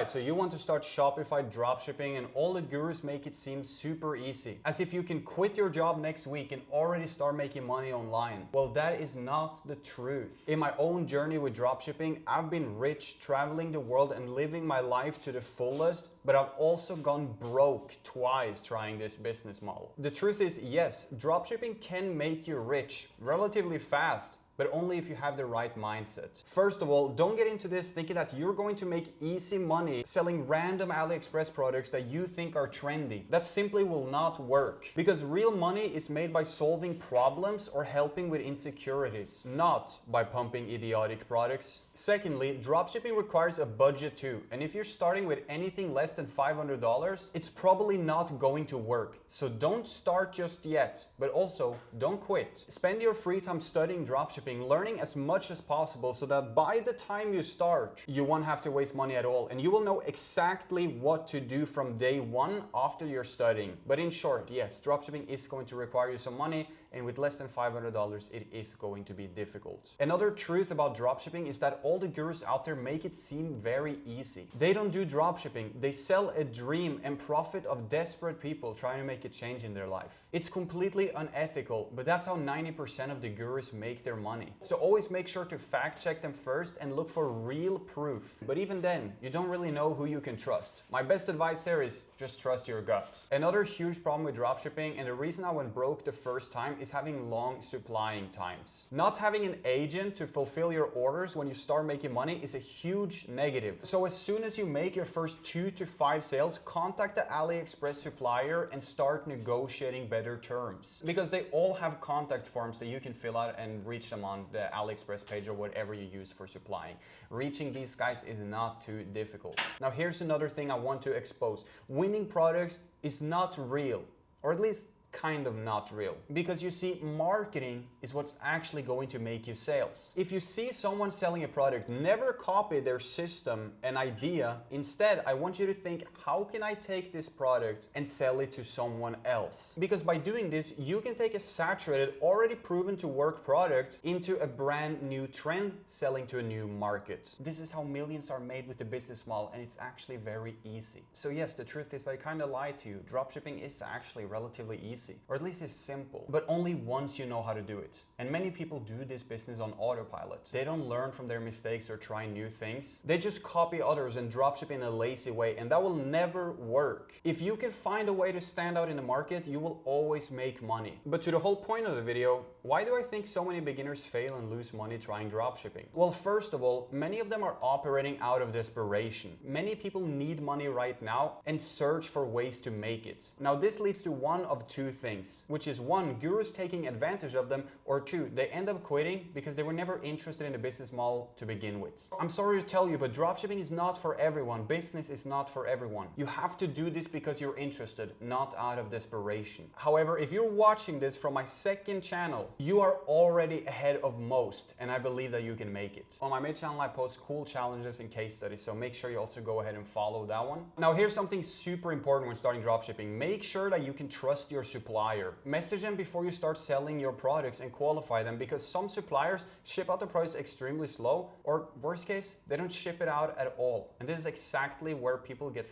Alright, so you want to start Shopify dropshipping and all the gurus make it seem super easy. As if you can quit your job next week and already start making money online. Well, that is not the truth. In my own journey with dropshipping, I've been rich, traveling the world and living my life to the fullest, but I've also gone broke twice trying this business model. The truth is, yes, dropshipping can make you rich relatively fast, but only if you have the right mindset. First of all, don't get into this thinking that you're going to make easy money selling random AliExpress products that you think are trendy. That simply will not work, because real money is made by solving problems or helping with insecurities, not by pumping idiotic products. Secondly, dropshipping requires a budget too, and if you're starting with anything less than $500, it's probably not going to work. So don't start just yet, but also don't quit. Spend your free time studying dropshipping, learning as much as possible so that by the time you start, you won't have to waste money at all and you will know exactly what to do from day one after you're studying. But in short, yes, dropshipping is going to require you some money, and with less than $500, it is going to be difficult. Another truth about dropshipping is that all the gurus out there make it seem very easy. They don't do dropshipping, they sell a dream and profit of desperate people trying to make a change in their life. It's completely unethical, but that's how 90% of the gurus make their money. So always make sure to fact check them first and look for real proof. But even then, you don't really know who you can trust. My best advice here is just trust your gut. Another huge problem with dropshipping, and the reason I went broke the first time, is having long supplying times. Not having an agent to fulfill your orders when you start making money is a huge negative. So as soon as you make your first 2 to 5 sales, contact the AliExpress supplier and start negotiating better terms. Because they all have contact forms that you can fill out and reach them on the AliExpress page or whatever you use for supplying. Reaching these guys is not too difficult. Now here's another thing I want to expose. Winning products is not real, or at least kind of not real. Because you see, marketing is what's actually going to make you sales. If you see someone selling a product, never copy their system and idea. Instead, I want you to think, how can I take this product and sell it to someone else? Because by doing this, you can take a saturated, already proven to work product into a brand new trend, selling to a new market. This is how millions are made with the business model, and it's actually very easy. So yes, the truth is I kind of lied to you. Dropshipping is actually relatively easy. Or at least it's simple, but only once you know how to do it. And many people do this business on autopilot. They don't learn from their mistakes or try new things. They just copy others and dropship in a lazy way, and that will never work. If you can find a way to stand out in the market, you will always make money. But to the whole point of the video, why do I think so many beginners fail and lose money trying dropshipping? Well, first of all, many of them are operating out of desperation. Many people need money right now and search for ways to make it. Now this leads to one of two things, which is one, gurus taking advantage of them, or two, they end up quitting because they were never interested in the business model to begin with. I'm sorry to tell you, but dropshipping is not for everyone. Business is not for everyone. You have to do this because you're interested, not out of desperation. However, if you're watching this from my second channel, you are already ahead of most, and I believe that you can make it. On my main channel, I post cool challenges and case studies, so make sure you also go ahead and follow that one. Now, here's something super important when starting dropshipping. Make sure that you can trust your supplier. Message them before you start selling your products and qualify them, because some suppliers ship out the products extremely slow, or worst case, they don't ship it out at all. And this is exactly where people get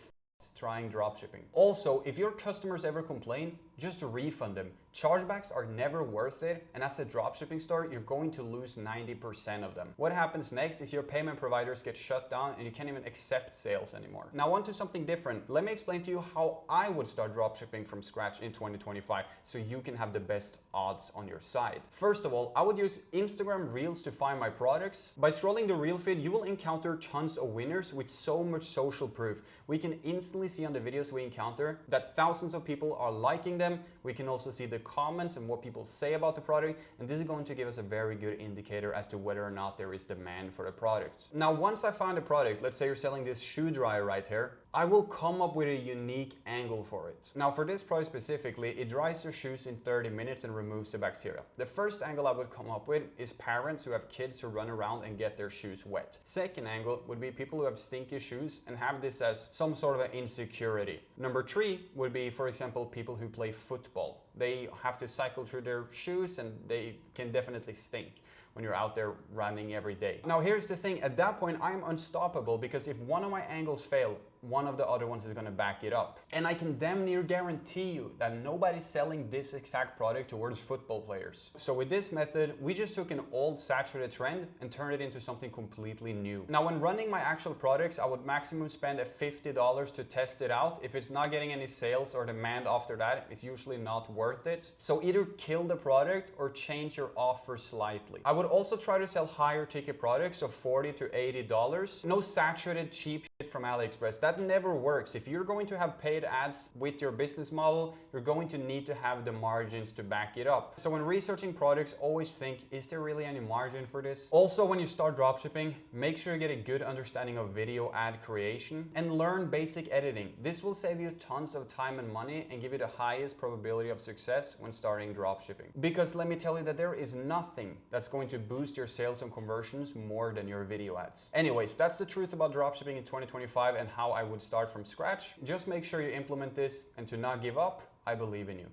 trying dropshipping. Also, if your customers ever complain, just refund them. Chargebacks are never worth it, and as a dropshipping store, you're going to lose 90% of them. What happens next is your payment providers get shut down and you can't even accept sales anymore. Now on to something different. Let me explain to you how I would start dropshipping from scratch in 2025 so you can have the best odds on your side. First of all, I would use Instagram Reels to find my products. By scrolling the Reel feed, you will encounter tons of winners with so much social proof. We can instantly see on the videos we encounter that thousands of people are liking them. We can also see the comments and what people say about the product, and this is going to give us a very good indicator as to whether or not there is demand for the product. Now, once I find a product, let's say you're selling this shoe dryer right here, I will come up with a unique angle for it. Now for this product specifically, it dries your shoes in 30 minutes and removes the bacteria. The first angle I would come up with is parents who have kids who run around and get their shoes wet. Second angle would be people who have stinky shoes and have this as some sort of an insecurity. Number 3 would be, for example, people who play football. They have to cycle through their shoes and they can definitely stink. when you're out there running every day. Now here's the thing, at that point I'm unstoppable, because if one of my angles fail, one of the other ones is going to back it up. And I can damn near guarantee you that nobody's selling this exact product towards football players. So with this method, we just took an old saturated trend and turned it into something completely new. Now when running my actual products, I would maximum spend $50 to test it out. If it's not getting any sales or demand after that, it's usually not worth it. So either kill the product or change your offer slightly. I would also try to sell higher ticket products, so $40 to $80. No saturated cheap shit from AliExpress. That never works. If you're going to have paid ads with your business model, you're going to need to have the margins to back it up. So when researching products, always think, is there really any margin for this? Also, when you start dropshipping, make sure you get a good understanding of video ad creation and learn basic editing. This will save you tons of time and money and give you the highest probability of success when starting dropshipping. Because let me tell you that there is nothing that's going to boost your sales and conversions more than your video ads. Anyways, that's the truth about dropshipping in 2025 and how I would start from scratch. Just make sure you implement this, and to not give up, I believe in you.